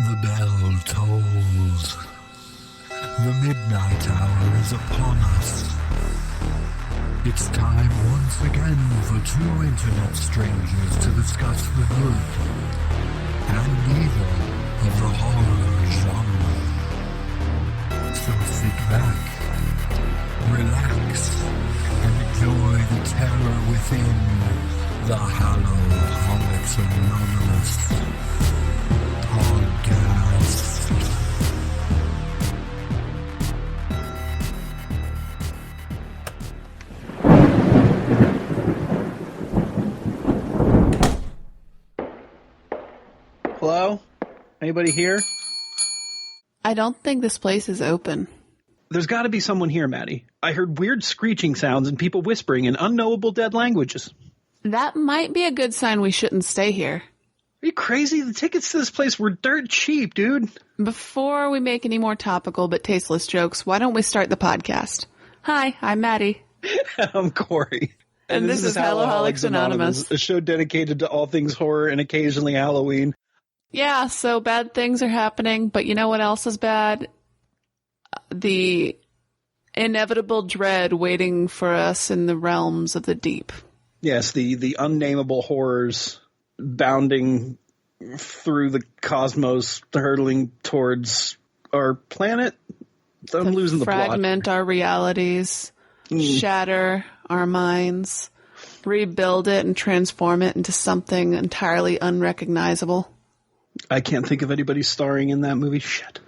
The bell tolls. The midnight hour is upon us. It's time once again for two internet strangers to discuss the good and evil of the horror genre. So sit back, relax, and enjoy the terror within the Hallow-Holics Anonymous podcast. Hello? Anybody here? I don't think this place is open. There's got to be someone here, Maddie. I heard weird screeching sounds and people whispering in unknowable dead languages. That might be a good sign we shouldn't stay here. Are you crazy? The tickets to this place were dirt cheap, dude. Before we make any more topical but tasteless jokes, why don't we start the podcast? Hi, I'm Maddie. I'm Corey. And this is Hallow-Holics Anonymous, a show dedicated to all things horror and occasionally Halloween. Yeah, so bad things are happening, but you know what else is bad? The inevitable dread waiting for us in the realms of the deep. Yes, the unnameable horrors bounding through the cosmos, hurtling towards our planet. I'm losing the plot. Fragment our realities, shatter our minds, rebuild it and transform it into something entirely unrecognizable. I can't think of anybody starring in that movie. Shit.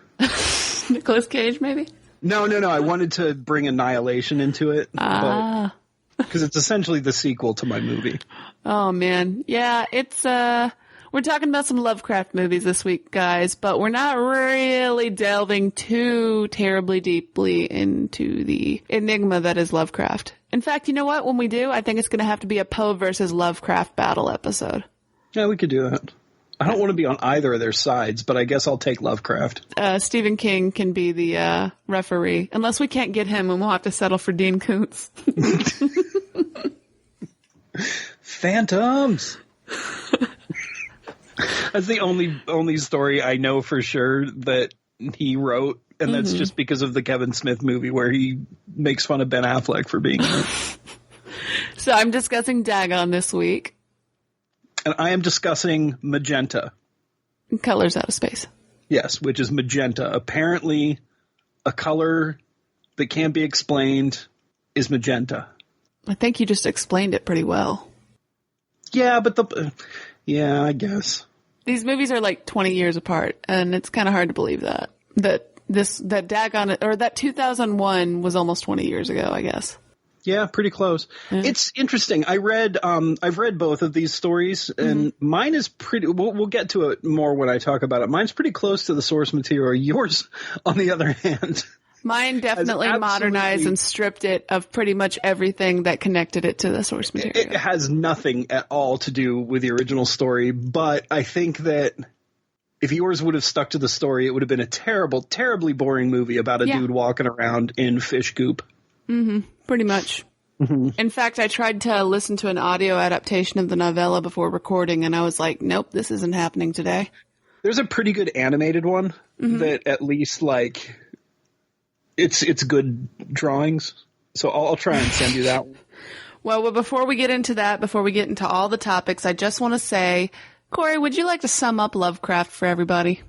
Nicolas Cage, maybe? No. I wanted to bring Annihilation into it. Because it's essentially the sequel to my movie. Oh, man. Yeah, it's, we're talking about some Lovecraft movies this week, guys, but we're not really delving too terribly deeply into the enigma that is Lovecraft. In fact, you know what? When we do, I think it's going to have to be a Poe versus Lovecraft battle episode. Yeah, we could do that. I don't want to be on either of their sides, but I guess I'll take Lovecraft. Stephen King can be the referee, unless we can't get him, and we'll have to settle for Dean Koontz. Phantoms! That's the only story I know for sure that he wrote, and that's just because of the Kevin Smith movie where he makes fun of Ben Affleck for being there. So I'm discussing Dagon this week. And I am discussing magenta. Colors out of space. Yes, which is magenta. Apparently, a color that can't be explained is magenta. I think you just explained it pretty well. Yeah, but I guess. These movies are like 20 years apart, and it's kind of hard to believe that Dagon, or that 2001 was almost 20 years ago, I guess. Yeah, pretty close. Yeah. It's interesting. I've read both of these stories, and mine is pretty. We'll get to it more when I talk about it. Mine's pretty close to the source material. Yours, on the other hand, mine definitely modernized and stripped it of pretty much everything that connected it to the source material. It has nothing at all to do with the original story, but I think that if yours would have stuck to the story, it would have been a terribly boring movie about a dude walking around in fish goop. Pretty much. In fact, I tried to listen to an audio adaptation of the novella before recording, and I was like, nope, this isn't happening today. There's a pretty good animated one that at least, like, it's good drawings. So I'll try and send you that one. Well, before we get into that, before we get into all the topics, I just want to say, Corey, would you like to sum up Lovecraft for everybody?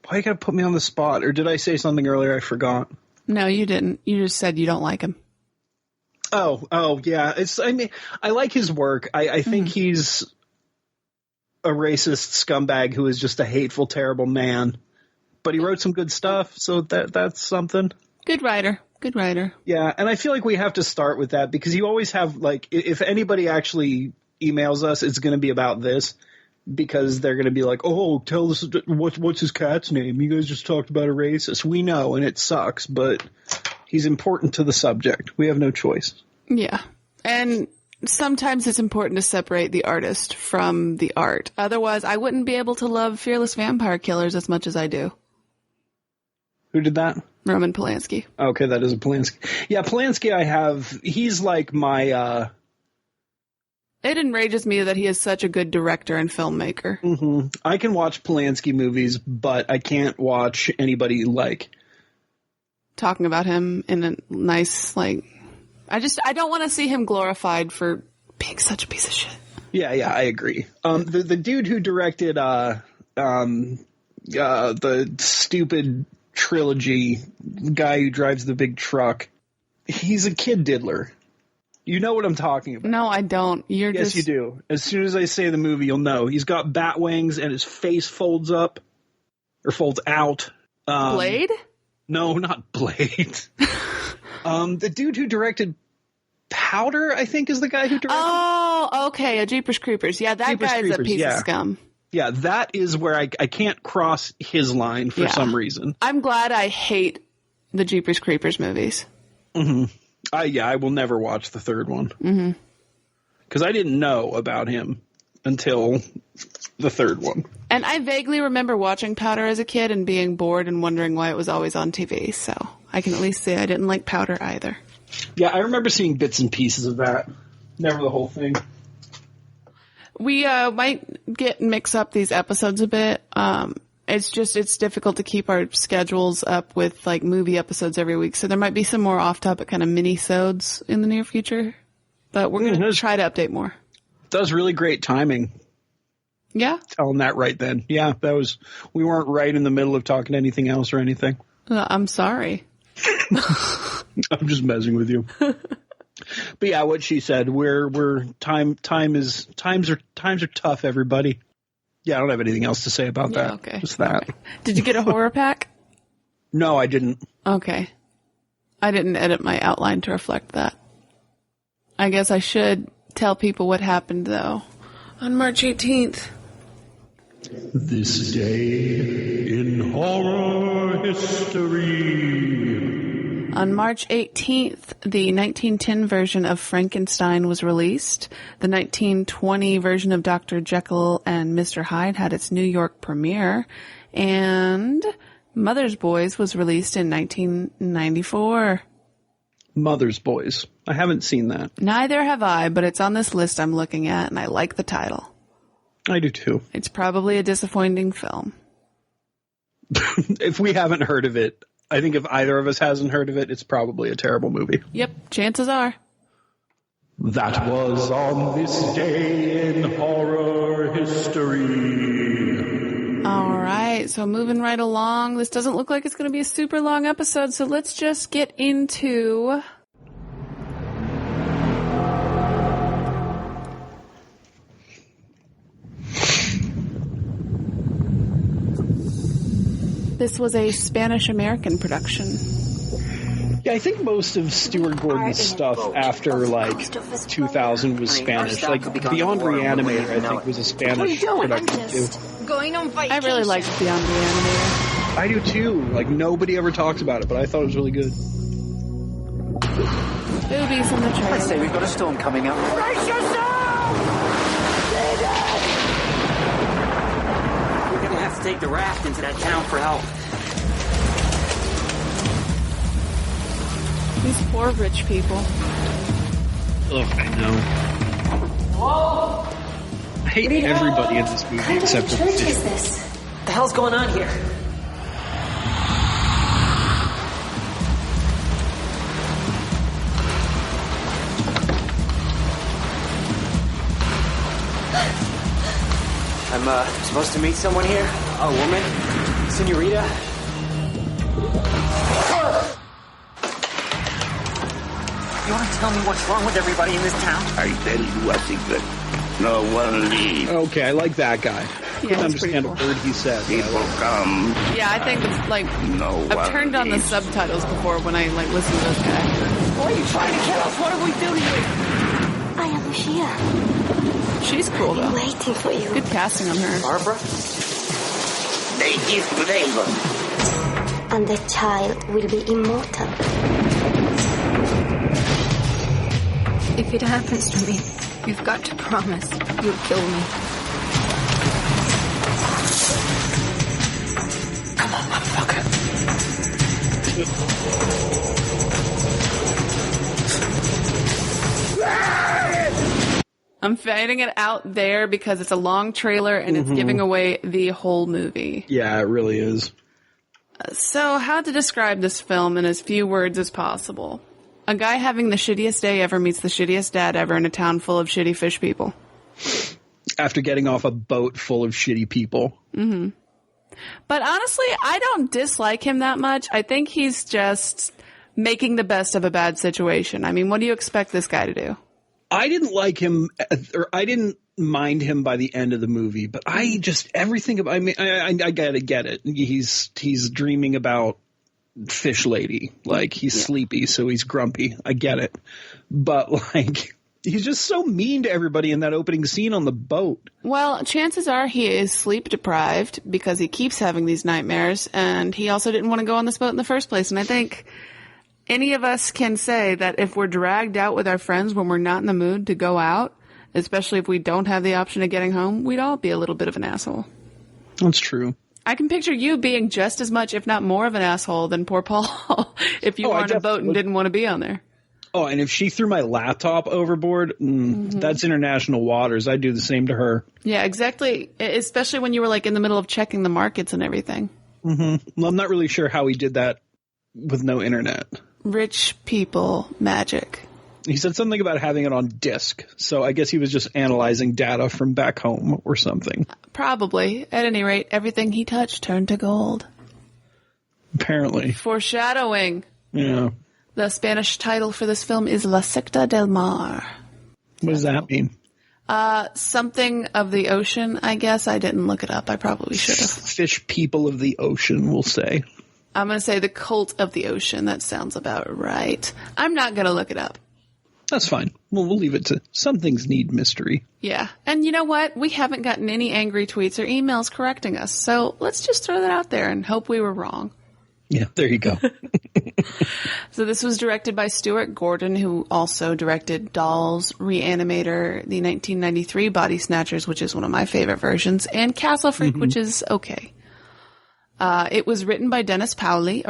Why you gotta put me on the spot? Or did I say something earlier I forgot? No, you didn't. You just said you don't like him. Oh, yeah. I like his work. I think he's a racist scumbag who is just a hateful, terrible man. But he wrote some good stuff, so that's something. Good writer. Yeah, and I feel like we have to start with that because you always have, like, if anybody actually emails us, it's going to be about this. Because they're going to be like, oh, tell us what's his cat's name. You guys just talked about a racist. We know, and it sucks, but he's important to the subject. We have no choice. Yeah. And sometimes it's important to separate the artist from the art. Otherwise, I wouldn't be able to love Fearless Vampire Killers as much as I do. Who did that? Roman Polanski. Okay, that is a Polanski. Yeah, Polanski he's like my It enrages me that he is such a good director and filmmaker. Mm-hmm. I can watch Polanski movies, but I can't watch anybody like Talking about him in a nice, like, I don't want to see him glorified for being such a piece of shit. Yeah, I agree. The dude who directed the stupid trilogy, guy who drives the big truck, he's a kid diddler. You know what I'm talking about. No, I don't. Yes, you do. As soon as I say the movie, you'll know. He's got bat wings and his face folds up or folds out. Blade? No, not Blade. The dude who directed Powder, I think, is the guy who directed. Oh, okay. A Jeepers Creepers. Yeah, that Jeepers guy's Creepers, a piece of scum. Yeah, that is where I can't cross his line for some reason. I'm glad I hate the Jeepers Creepers movies. Mm-hmm. I will never watch the third one. Mm-hmm. Because I didn't know about him until the third one. And I vaguely remember watching Powder as a kid and being bored and wondering why it was always on TV. So I can at least say I didn't like Powder either. Yeah, I remember seeing bits and pieces of that. Never the whole thing. We might mix up these episodes a bit. It's difficult to keep our schedules up with like movie episodes every week. So there might be some more off-topic kind of mini-sodes in the near future. But we're going to try to update more. That was really great timing. Yeah? Telling that right then. Yeah, we weren't right in the middle of talking anything else or anything. I'm sorry. I'm just messing with you. But yeah, what she said, times are tough, everybody. Yeah, I don't have anything else to say about that. Okay. Just that. Okay. Did you get a horror pack? No, I didn't. Okay. I didn't edit my outline to reflect that. I guess I should tell people what happened, though. On March 18th. This day in horror history. On March 18th, the 1910 version of Frankenstein was released. The 1920 version of Dr. Jekyll and Mr. Hyde had its New York premiere. And Mother's Boys was released in 1994. Mother's Boys. I haven't seen that. Neither have I, but it's on this list I'm looking at, and I like the title. I do too. It's probably a disappointing film. If we haven't heard of it, I think if either of us hasn't heard of it, it's probably a terrible movie. Yep, chances are. That was on this day in horror history. All right, so moving right along. This doesn't look like it's going to be a super long episode, so let's just get into... This was a Spanish-American production. Yeah, I think most of Stuart Gordon's stuff after, 2000 was Spanish. Like, Beyond Reanimator, I think, was a Spanish production, too. I really liked Beyond Reanimator. I do, too. Like, nobody ever talks about it, but I thought it was really good. Boobies in the trailer. I say we've got a storm coming up. Brace yourself! We're gonna have to take the raft into that town for help. These poor rich people. Ugh, I know. Whoa! I hate everybody in this movie except for the church is fish. this? What the hell's going on here? I'm supposed to meet someone here? A woman? Senorita? You want to tell me what's wrong with everybody in this town? I tell you a secret. No one leaves. Okay, I like that guy. Couldn't he's pretty understand cool. a word he said. People come. Yeah, I think it's like No I've one turned on the leaves. subtitles before when I listen to this guy. Why are you trying to kill us? What have we do to you? I am Lucia, She's cool though. waiting for you. Good casting on her. Barbara? They give flavor. And the child will be immortal. If it happens to me, you've got to promise you'll kill me. Come on, motherfucker. I'm fading it out there because it's a long trailer and it's giving away the whole movie. Yeah, it really is. So, how to describe this film in as few words as possible? A guy having the shittiest day ever meets the shittiest dad ever in a town full of shitty fish people. After getting off a boat full of shitty people. Mm-hmm. But honestly, I don't dislike him that much. I think he's just making the best of a bad situation. I mean, what do you expect this guy to do? I didn't like him, or I didn't mind him by the end of the movie, but I just, everything about, I mean, I get it. He's dreaming about fish lady. Like, he's sleepy, so he's grumpy. I get it. But, like, he's just so mean to everybody in that opening scene on the boat. Well, chances are he is sleep deprived because he keeps having these nightmares, and he also didn't want to go on this boat in the first place. And I think any of us can say that if we're dragged out with our friends when we're not in the mood to go out, especially if we don't have the option of getting home, we'd all be a little bit of an asshole. That's true. I can picture you being just as much, if not more of an asshole than poor Paul if you were on a boat and didn't want to be on there. Oh, and if she threw my laptop overboard, that's international waters. I'd do the same to her. Yeah, exactly. Especially when you were like in the middle of checking the markets and everything. Mm-hmm. Well, I'm not really sure how he did that with no internet. Rich people magic. He said something about having it on disk, so I guess he was just analyzing data from back home or something. Probably. At any rate, everything he touched turned to gold. Apparently. Foreshadowing. Yeah. The Spanish title for this film is La Secta del Mar. What does that mean? Something of the ocean, I guess. I didn't look it up. I probably should have. Fish people of the ocean, we'll say. I'm going to say the cult of the ocean. That sounds about right. I'm not going to look it up. That's fine. Well, we'll leave it to some things need mystery. Yeah. And you know what? We haven't gotten any angry tweets or emails correcting us. So let's just throw that out there and hope we were wrong. Yeah, there you go. So this was directed by Stuart Gordon, who also directed Dolls, Reanimator, the 1993 Body Snatchers, which is one of my favorite versions, and Castle Freak, which is okay. It was written by Denis Paoli,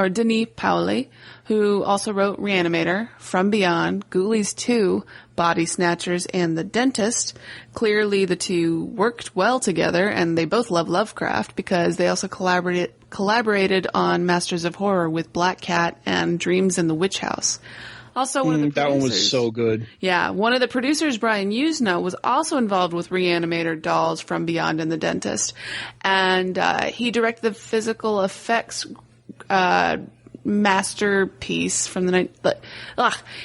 who also wrote Reanimator, From Beyond, Ghoulies 2, Body Snatchers, and The Dentist. Clearly the two worked well together, and they both love Lovecraft because they also collaborated on Masters of Horror with Black Cat and Dreams in the Witch House. Also, one of the producers, that one was so good. Yeah, one of the producers, Brian Usna, was also involved with Reanimator, Dolls, From Beyond, and The Dentist. And he directed the physical effects masterpiece from the night.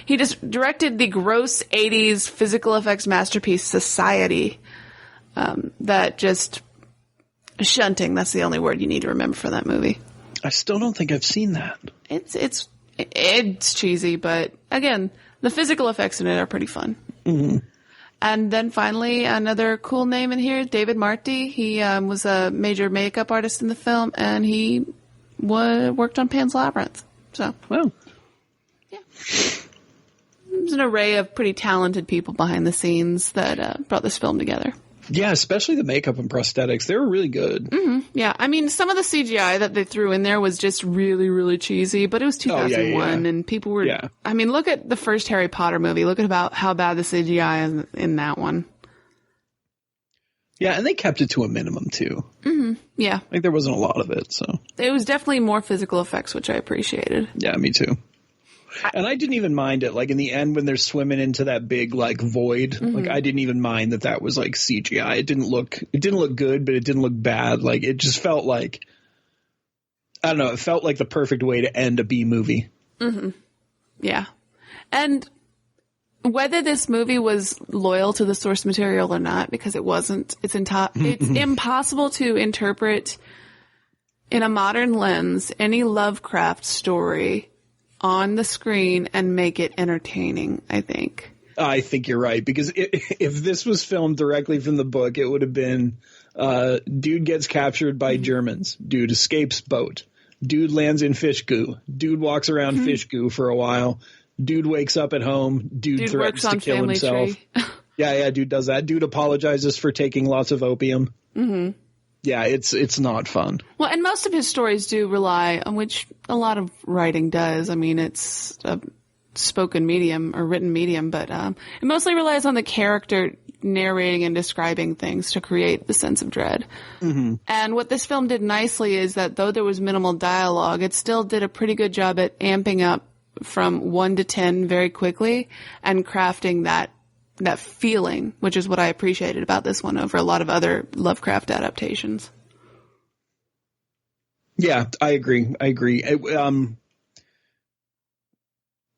He just directed the gross 80s physical effects masterpiece Society. That just shunting. That's the only word you need to remember for that movie. I still don't think I've seen that. It's cheesy, but again, the physical effects in it are pretty fun. Mm-hmm. And then finally, another cool name in here, David Marty. He was a major makeup artist in the film, and he worked on Pan's Labyrinth. So, well, yeah. There's an array of pretty talented people behind the scenes that brought this film together. Yeah, especially the makeup and prosthetics. They were really good. Mm-hmm. Yeah, I mean, some of the CGI that they threw in there was just really, really cheesy, but it was 2001, and people were... Yeah. I mean, look at the first Harry Potter movie. Look at about how bad the CGI is in that one. Yeah, and they kept it to a minimum, too. Mm-hmm. Yeah. Like, there wasn't a lot of it, so... It was definitely more physical effects, which I appreciated. Yeah, me too. And I didn't even mind it. Like, in the end, when they're swimming into that big, like, void, like, I didn't even mind that was, like, CGI. It didn't look good, but it didn't look bad. Like, it just felt like, I don't know, it felt like the perfect way to end a B movie. Mm-hmm. Yeah. And whether this movie was loyal to the source material or not, because it wasn't, it's impossible to interpret in a modern lens any Lovecraft story on the screen and make it entertaining, I think. I think you're right, because if this was filmed directly from the book, it would have been dude gets captured by Germans, dude escapes boat, dude lands in fish goo, dude walks around fish goo for a while, dude wakes up at home, dude threatens to kill himself. Yeah, dude does that. Dude apologizes for taking lots of opium. Mm-hmm. Yeah, it's not fun. Well, and most of his stories do rely on, which a lot of writing does. I mean, it's a spoken medium or written medium, but it mostly relies on the character narrating and describing things to create the sense of dread. Mm-hmm. And what this film did nicely is that though there was minimal dialogue, it still did a pretty good job at amping up from 1 to 10 very quickly and crafting that feeling, which is what I appreciated about this one over a lot of other Lovecraft adaptations. Yeah, I agree.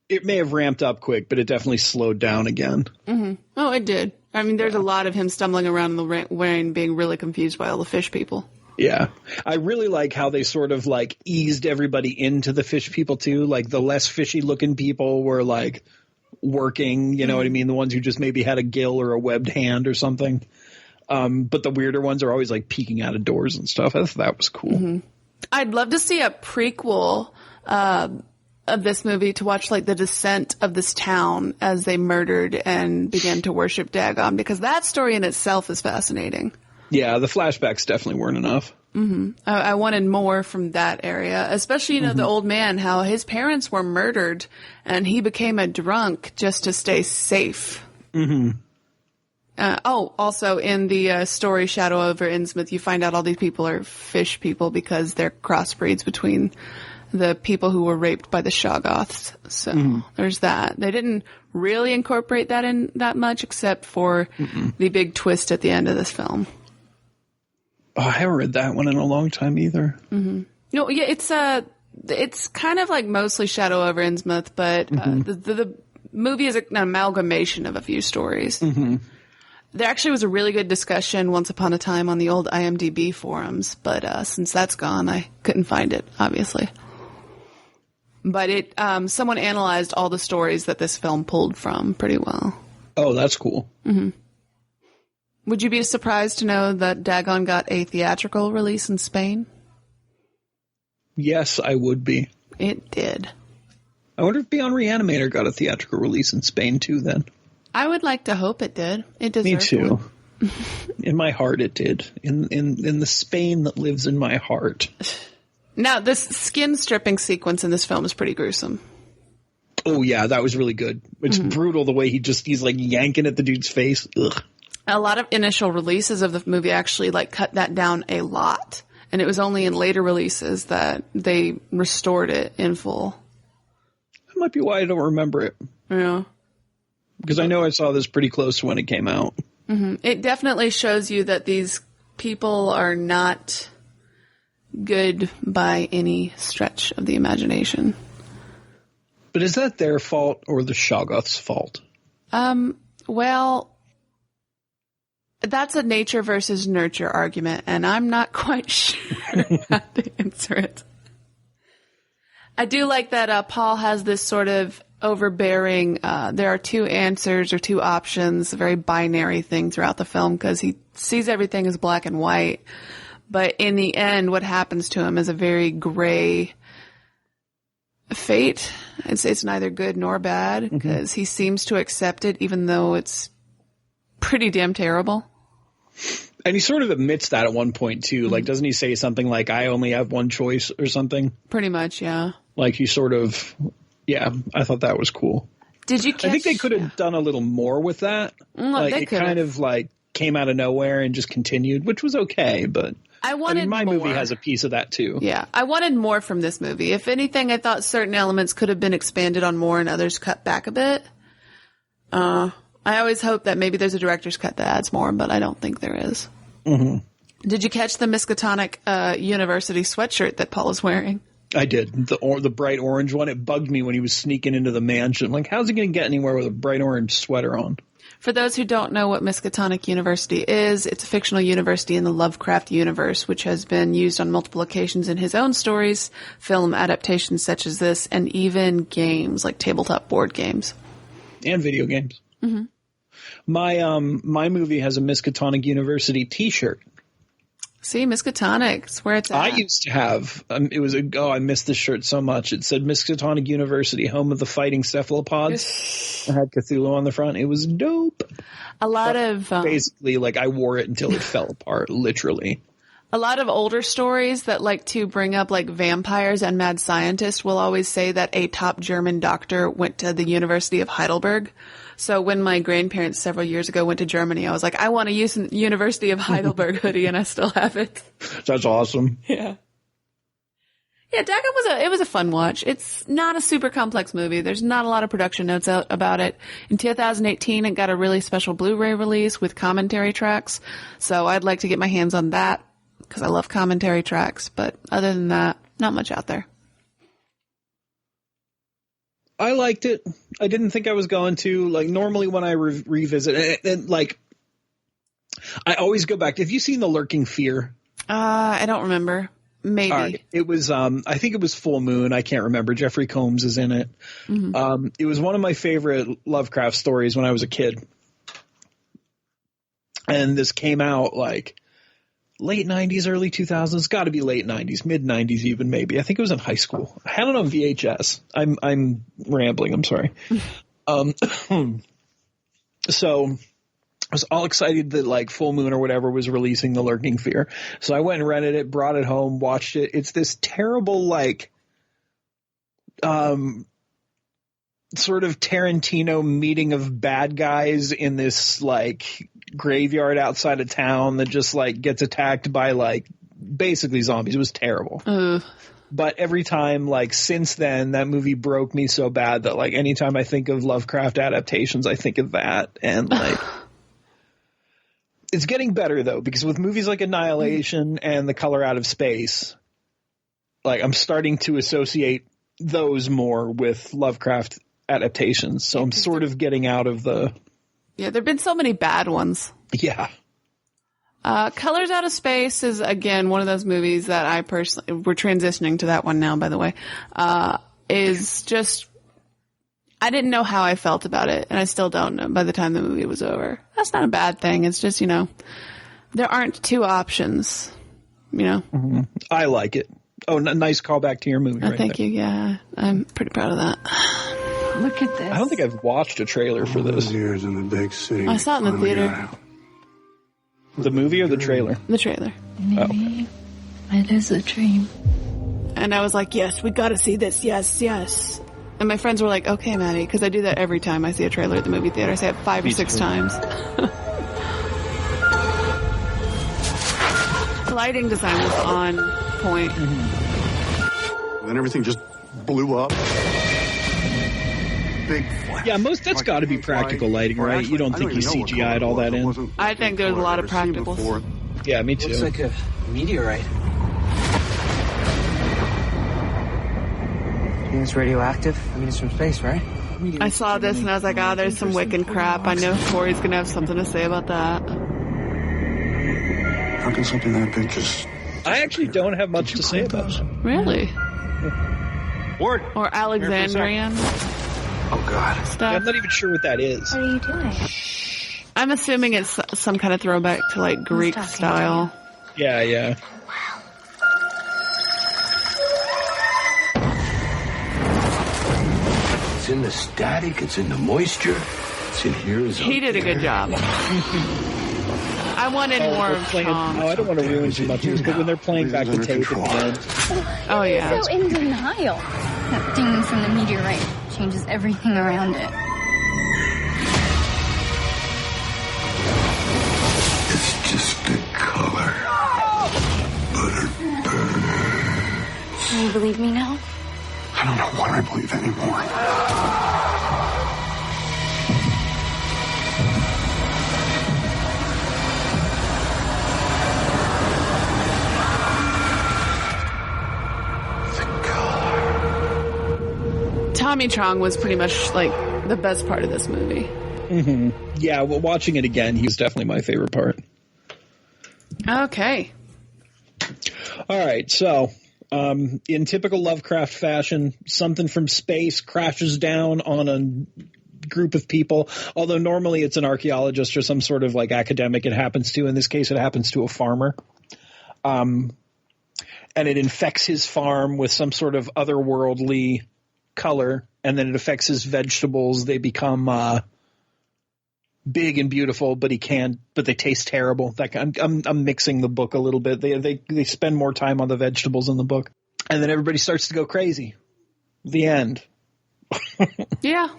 It may have ramped up quick, but it definitely slowed down again. Mm-hmm. Oh, it did. I mean, there's a lot of him stumbling around in the rain, being really confused by all the fish people. Yeah. I really like how they sort of like eased everybody into the fish people too. Like the less fishy looking people were like working, you know what I mean? The ones who just maybe had a gill or a webbed hand or something. But the weirder ones are always like peeking out of doors and stuff. I thought that was cool. Mm-hmm. I'd love to see a prequel, of this movie to watch like the descent of this town as they murdered and began to worship Dagon, because that story in itself is fascinating. Yeah, the flashbacks definitely weren't enough. Mm-hmm. I wanted more from that area, especially, the old man, how his parents were murdered and he became a drunk just to stay safe. Mm-hmm. Also in the story Shadow over Innsmouth, you find out all these people are fish people because they're crossbreeds between the people who were raped by the Shoggoths. So there's that. They didn't really incorporate that in that much, except for the big twist at the end of this film. Oh, I haven't read that one in a long time either. Mm-hmm. No, yeah, it's kind of like mostly Shadow over Innsmouth, but the movie is an amalgamation of a few stories. Mm-hmm. There actually was a really good discussion once upon a time on the old IMDb forums, but since that's gone, I couldn't find it, obviously. But someone analyzed all the stories that this film pulled from pretty well. Oh, that's cool. Mm-hmm. Would you be surprised to know that Dagon got a theatrical release in Spain? Yes, I would be. It did. I wonder if Beyond Reanimator got a theatrical release in Spain too then. I would like to hope it did. It deserved Me too. One. In my heart it did. In the Spain that lives in my heart. Now, this skin stripping sequence in this film is pretty gruesome. Oh, yeah, that was really good. It's brutal the way he's like yanking at the dude's face. Ugh. A lot of initial releases of the movie actually like cut that down a lot. And it was only in later releases that they restored it in full. That might be why I don't remember it. Yeah. Because I know I saw this pretty close to when it came out. Mm-hmm. It definitely shows you that these people are not good by any stretch of the imagination. But is that their fault or the Shoggoth's fault? Well, that's a nature versus nurture argument, and I'm not quite sure how to answer it. I do like that Paul has this sort of overbearing, there are two answers or two options, a very binary thing throughout the film, because he sees everything as black and white. But in the end, what happens to him is a very gray fate. It's neither good nor bad, because he seems to accept it, even though it's pretty damn terrible. And he sort of admits that at one point, too. Like, doesn't he say something like, I only have one choice or something? Pretty much, yeah. Like, he sort of, yeah, I thought that was cool. Did you catch? I think they could have done a little more with that. Like, it kind of, like, came out of nowhere and just continued, which was okay, but my movie has a piece of that too. Yeah, I wanted more from this movie. If anything, I thought certain elements could have been expanded on more and others cut back a bit. I always hope that maybe there's a director's cut that adds more, but I don't think there is. Mm-hmm. Did you catch the Miskatonic University sweatshirt that Paul is wearing? I did. The bright orange one. It bugged me when he was sneaking into the mansion. Like, how's he going to get anywhere with a bright orange sweater on? For those who don't know what Miskatonic University is, it's a fictional university in the Lovecraft universe, which has been used on multiple occasions in his own stories, film adaptations such as this, and even games, like tabletop board games. And video games. Mm-hmm. My movie has a Miskatonic University t-shirt. See, Miskatonic, it's where it's at. I used to have, I missed this shirt so much. It said Miskatonic University, home of the fighting cephalopods. I had Cthulhu on the front. It was dope. A lot of... basically, like, I wore it until it fell apart, literally. A lot of older stories that like to bring up like vampires and mad scientists will always say that a top German doctor went to the University of Heidelberg. So when my grandparents several years ago went to Germany, I was like, I want a University of Heidelberg hoodie, and I still have it. That's awesome. Yeah. Yeah, Dagon was a fun watch. It's not a super complex movie. There's not a lot of production notes out about it. In 2018, it got a really special Blu-ray release with commentary tracks. So I'd like to get my hands on that because I love commentary tracks. But other than that, not much out there. I liked it. I didn't think I was going to. Like, normally when I revisit, and like, I always go back. Have you seen The Lurking Fear? I don't remember. Maybe. Right. It was, I think it was Full Moon. I can't remember. Jeffrey Combs is in it. Mm-hmm. It was one of my favorite Lovecraft stories when I was a kid. And this came out like late 90s, early 2000s. Got to be late 90s, mid 90s even maybe. I think it was in high school. I had it on VHS. I'm rambling. I'm sorry. So I was all excited that like Full Moon or whatever was releasing The Lurking Fear. So I went and rented it, brought it home, watched it. It's this terrible, like, sort of Tarantino meeting of bad guys in this like graveyard outside of town that just like gets attacked by like basically zombies. It was terrible. But every time, like, since then, that movie broke me so bad that like anytime I think of Lovecraft adaptations, I think of that. And like, it's getting better, though, because with movies like Annihilation and The Color Out of Space, like, I'm starting to associate those more with Lovecraft adaptations. So I'm sort of getting out of the... Yeah, there have been so many bad ones. Yeah. Colors Out of Space is, again, one of those movies that I personally... We're transitioning to that one now, by the way. Is just... I didn't know how I felt about it, and I still don't know by the time the movie was over. That's not a bad thing. It's just, you know, there aren't two options, you know? Mm-hmm. I like it. Oh, nice callback to your movie right Thank there. you, yeah. I'm pretty proud of that. Look at this. I don't think I've watched a trailer for this. Years in the big city. I saw it in the theater. The movie or the trailer? The trailer. Maybe it is a dream. And I was like, yes, we gotta see this. Yes, yes. And my friends were like, okay, Maddie, because I do that every time I see a trailer at the movie theater. I say it 5 or 6 times. The lighting design was on point. Mm-hmm. Then everything just blew up. Big flash. Yeah, that's got to be practical lighting, right? You don't think he CGI'd all that in? I think there's a lot of practicals. Yeah, me too. Looks like a meteorite. You think it's radioactive? I mean, it's from space, right? I saw this and I was like, there's some Wiccan crap. I know Corey's going to have something to say about that. How can something that big just... I actually don't have much to say about it. Really? Ward. Or Alexandrian Oh, God. stuff. I'm not even sure what that is. What are you doing? I'm assuming it's some kind of throwback to like Greek style. Yeah. It's in the static, it's in the moisture, it's in here. He did a good job. I wanted more of Tom. I don't want to ruin too much of this, but when they're playing back the tape at the end. Oh, yeah. So in denial. That thing from the meteorite changes everything around it. It's just the color. But it burns. Do you believe me now? I don't know what I believe anymore. Tommy Chong was pretty much like the best part of this movie. Mm-hmm. Yeah, well, watching it again, he was definitely my favorite part. Okay. All right, so in typical Lovecraft fashion, something from space crashes down on a group of people, although normally it's an archaeologist or some sort of like academic it happens to. In this case, it happens to a farmer. And it infects his farm with some sort of otherworldly color, and then it affects his vegetables. They become big and beautiful, but they taste terrible. Like I'm mixing the book a little bit. They spend more time on the vegetables in the book, and then everybody starts to go crazy. The end. Yeah,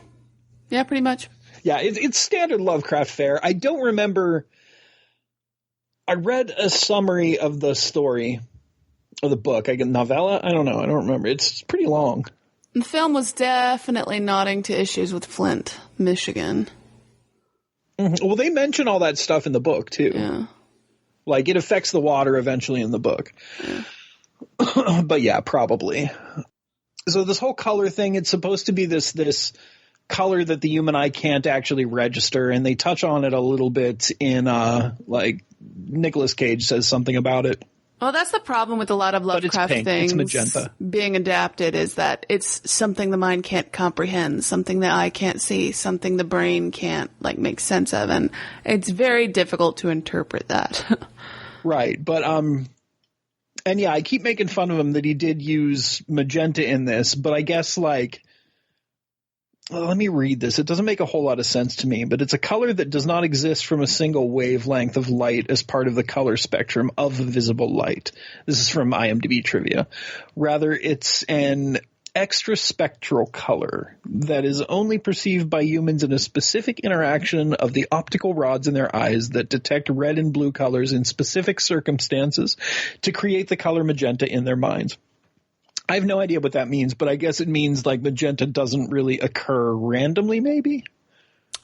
pretty much. Yeah, it's standard Lovecraft fare. I don't remember. I read a summary of the story of the book. I get novella. I don't know. I don't remember. It's pretty long. The film was definitely nodding to issues with Flint, Michigan. Mm-hmm. Well, they mention all that stuff in the book too. Yeah. Like it affects the water eventually in the book. Yeah. But yeah, probably. So this whole color thing, it's supposed to be this color that the human eye can't actually register, and they touch on it a little bit in like Nicolas Cage says something about it. Well, that's the problem with a lot of Lovecraft things it's magenta. Being adapted is that it's something the mind can't comprehend, something the eye can't see, something the brain can't like make sense of, and it's very difficult to interpret that. Right, but and yeah, I keep making fun of him that he did use magenta in this, but I guess like, well, let me read this. It doesn't make a whole lot of sense to me, but it's a color that does not exist from a single wavelength of light as part of the color spectrum of visible light. This is from IMDb trivia. Rather, it's an extraspectral color that is only perceived by humans in a specific interaction of the optical rods in their eyes that detect red and blue colors in specific circumstances to create the color magenta in their minds. I have no idea what that means, but I guess it means like magenta doesn't really occur randomly, maybe?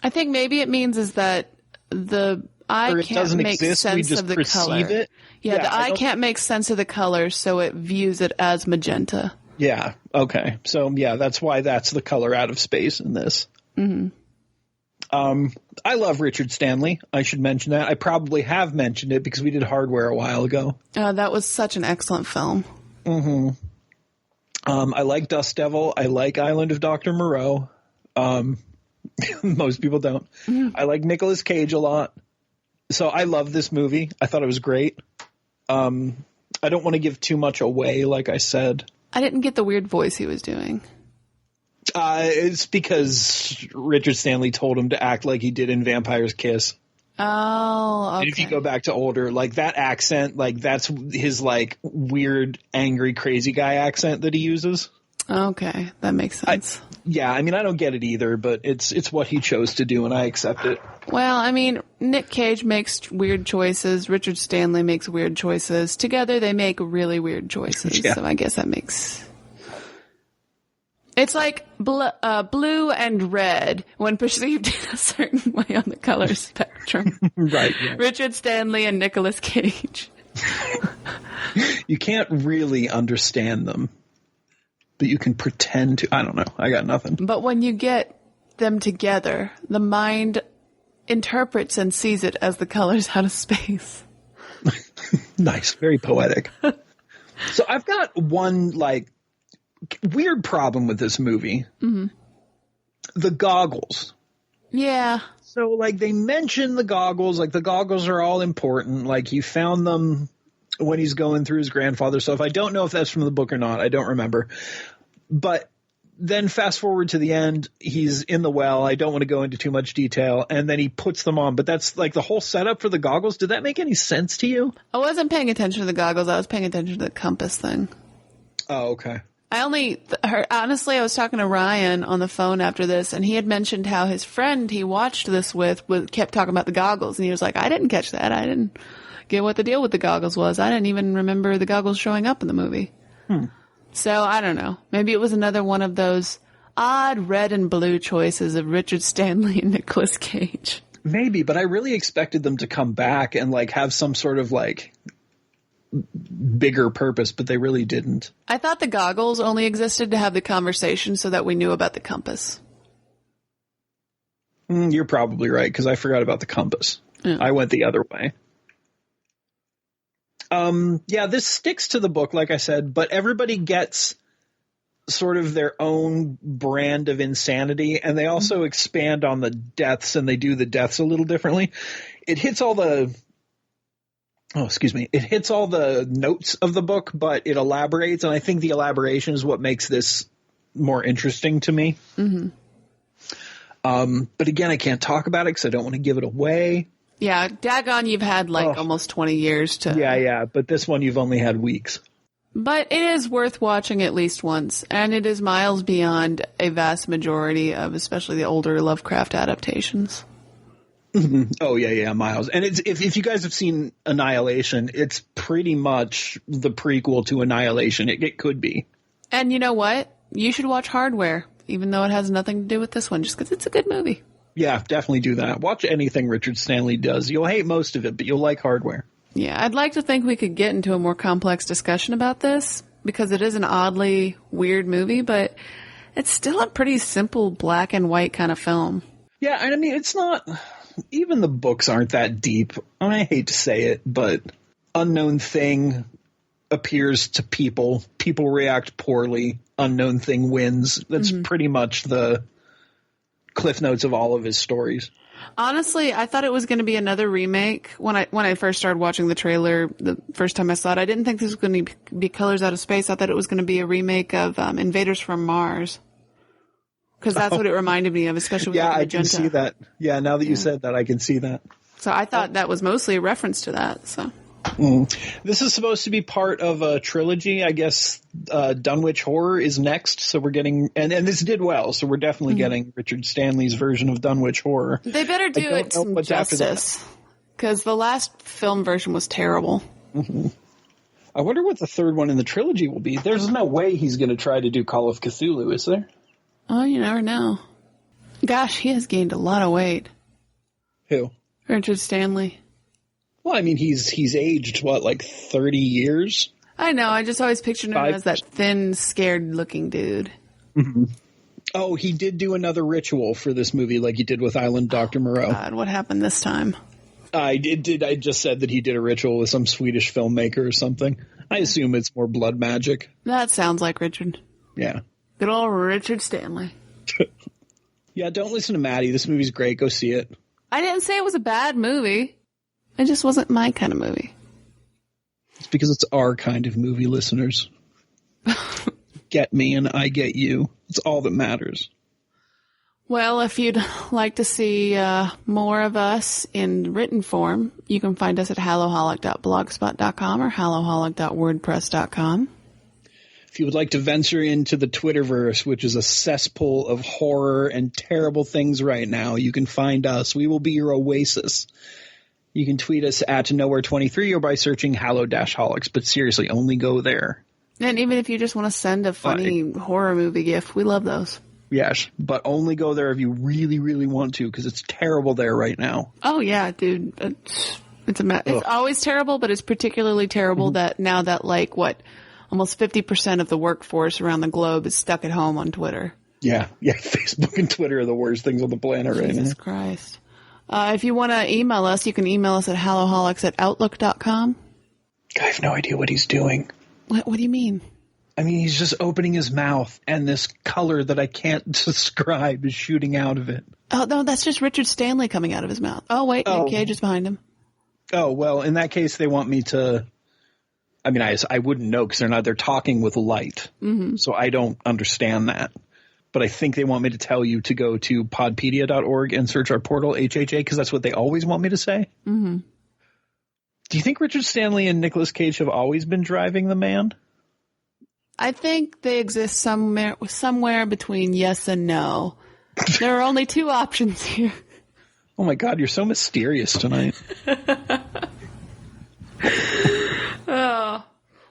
I think maybe it means is that the eye can't make sense of the color. It? Yeah, the eye can't make sense of the color, so it views it as magenta. Yeah, okay. So, yeah, that's why that's the color out of space in this. Mm-hmm. I love Richard Stanley. I should mention that. I probably have mentioned it because we did Hardware a while ago. That was such an excellent film. Mm-hmm. I like Dust Devil. I like Island of Dr. Moreau. Most people don't. Mm-hmm. I like Nicolas Cage a lot. So I love this movie. I thought it was great. I don't want to give too much away, like I said. I didn't get the weird voice he was doing. It's because Richard Stanley told him to act like he did in Vampire's Kiss. Oh, okay. And if you go back to older, like that accent, like that's his like weird, angry, crazy guy accent that he uses. Okay, that makes sense. I mean, I don't get it either, but it's what he chose to do, and I accept it. Well, I mean, Nick Cage makes weird choices. Richard Stanley makes weird choices. Together, they make really weird choices. Yeah. So I guess that makes... It's like blue and red when perceived in a certain way on the color spectrum. Right. Yeah. Richard Stanley and Nicolas Cage. You can't really understand them, but you can pretend to. I don't know. I got nothing. But when you get them together, the mind interprets and sees it as the colors out of space. Nice. Very poetic. So I've got one like weird problem with this movie. Mm-hmm. The goggles. Yeah. So like they mention the goggles, like the goggles are all important. Like he found them when he's going through his grandfather's stuff. I don't know if that's from the book or not. I don't remember. But then fast forward to the end, he's in the well. I don't want to go into too much detail. And then he puts them on. But that's like the whole setup for the goggles. Did that make any sense to you? I wasn't paying attention to the goggles. I was paying attention to the compass thing. Oh, okay. Honestly, I was talking to Ryan on the phone after this, and he had mentioned how his friend he watched this with kept talking about the goggles. And he was like, I didn't catch that. I didn't get what the deal with the goggles was. I didn't even remember the goggles showing up in the movie. So I don't know. Maybe it was another one of those odd red and blue choices of Richard Stanley and Nicolas Cage. Maybe, but I really expected them to come back and like have some sort of like bigger purpose, but they really didn't. I thought the goggles only existed to have the conversation so that we knew about the compass. You're probably right, because I forgot about the compass. Yeah. I went the other way. This sticks to the book, like I said, but everybody gets sort of their own brand of insanity, and they also expand on the deaths, and they do the deaths a little differently. It hits all the It hits all the notes of the book, but it elaborates, and I think the elaboration is what makes this more interesting to me. Mm-hmm. But again, I can't talk about it because I don't want to give it away. Yeah, Dagon, you've had almost 20 years to... Yeah, but this one you've only had weeks. But it is worth watching at least once, and it is miles beyond a vast majority of especially the older Lovecraft adaptations. Oh, yeah, miles. And it's if you guys have seen Annihilation, it's pretty much the prequel to Annihilation. It could be. And you know what? You should watch Hardware, even though it has nothing to do with this one, just because it's a good movie. Yeah, definitely do that. Watch anything Richard Stanley does. You'll hate most of it, but you'll like Hardware. Yeah, I'd like to think we could get into a more complex discussion about this, because it is an oddly weird movie, but it's still a pretty simple black and white kind of film. Yeah, and I mean, it's not... Even the books aren't that deep. I hate to say it, but unknown thing appears to people. People react poorly. Unknown thing wins. That's pretty much the cliff notes of all of his stories. Honestly, I thought it was going to be another remake when I first started watching the trailer. The first time I saw it, I didn't think this was going to be Colors Out of Space. I thought it was going to be a remake of Invaders from Mars. Because that's what it reminded me of, especially with I magenta. can see that. Yeah, now that you said that, I can see that. So I thought that was mostly a reference to that. So This is supposed to be part of a trilogy. I guess Dunwich Horror is next, so we're getting and this did well, so we're definitely getting Richard Stanley's version of Dunwich Horror. they better do it some justice, because the last film version was terrible. I wonder what the third one in the trilogy will be. There's no way he's going to try to do Call of Cthulhu, is there? Oh, you never know. Gosh, he has gained a lot of weight. Who? Richard Stanley. Well, I mean, he's aged, like 30 years? I know, I just always pictured him as that thin, scared-looking dude. Mm-hmm. Oh, he did do another ritual for this movie like he did with Island Dr. Moreau. God, what happened this time? I just said that he did a ritual with some Swedish filmmaker or something. I assume it's more blood magic. That sounds like Richard. Yeah. Good old Richard Stanley. Yeah, don't listen to Maddie. This movie's great. Go see it. I didn't say it was a bad movie. It just wasn't my kind of movie. It's because it's our kind of movie, listeners. Get me and I get you. It's all that matters. Well, if you'd like to see more of us in written form, you can find us at hallow-holic.blogspot.com or hallow-holic.wordpress.com. If you would like to venture into the Twitterverse, which is a cesspool of horror and terrible things right now, you can find us. We will be your oasis. You can tweet us at Nowhere23 or by searching Hallow-Holics, but seriously, only go there. And even if you just want to send a funny horror movie gift, we love those. Yes, but only go there if you really, really want to, because it's terrible there right now. Oh, yeah, dude. It's always terrible, but it's particularly terrible that now that, almost 50% of the workforce around the globe is stuck at home on Twitter. Yeah, Facebook and Twitter are the worst things on the planet right now. Jesus Christ. If you want to email us, you can email us at Hallow-Holics@outlook.com. I have no idea what he's doing. What do you mean? I mean, he's just opening his mouth, and this color that I can't describe is shooting out of it. Oh, no, that's just Richard Stanley coming out of his mouth. Oh, wait, Nick Cage is behind him. Oh, well, in that case, they want me to... I mean, I wouldn't know because they're talking with light. Mm-hmm. So I don't understand that. But I think they want me to tell you to go to podpedia.org and search our portal, HHA, because that's what they always want me to say. Mm-hmm. Do you think Richard Stanley and Nicolas Cage have always been driving the man? I think they exist somewhere between yes and no. There are only two options here. Oh my God, you're so mysterious tonight. Oh.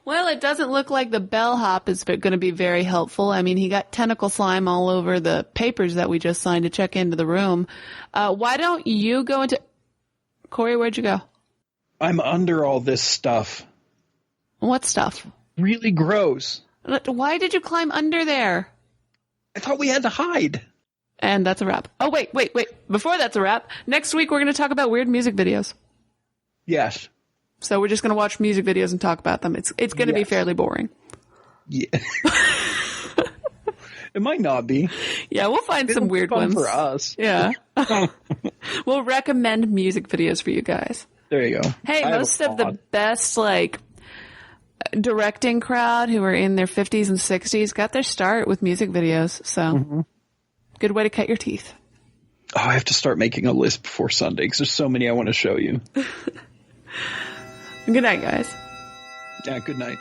Well, it doesn't look like the bellhop is going to be very helpful. I mean, he got tentacle slime all over the papers that we just signed to check into the room. Why don't you go into... Corey, where'd you go? I'm under all this stuff. What stuff? Really gross. Why did you climb under there? I thought we had to hide. And that's a wrap. Oh, wait. Before that's a wrap, next week we're going to talk about weird music videos. Yes. So we're just going to watch music videos and talk about them. It's going to be fairly boring. Yeah. It might not be. Yeah, we'll find some weird ones for us. Yeah. We'll recommend music videos for you guys. There you go. Hey, most of the best directing crowd who are in their 50s and 60s got their start with music videos. So good way to cut your teeth. Oh, I have to start making a list before Sunday because there's so many I want to show you. Good night, guys. Yeah, good night.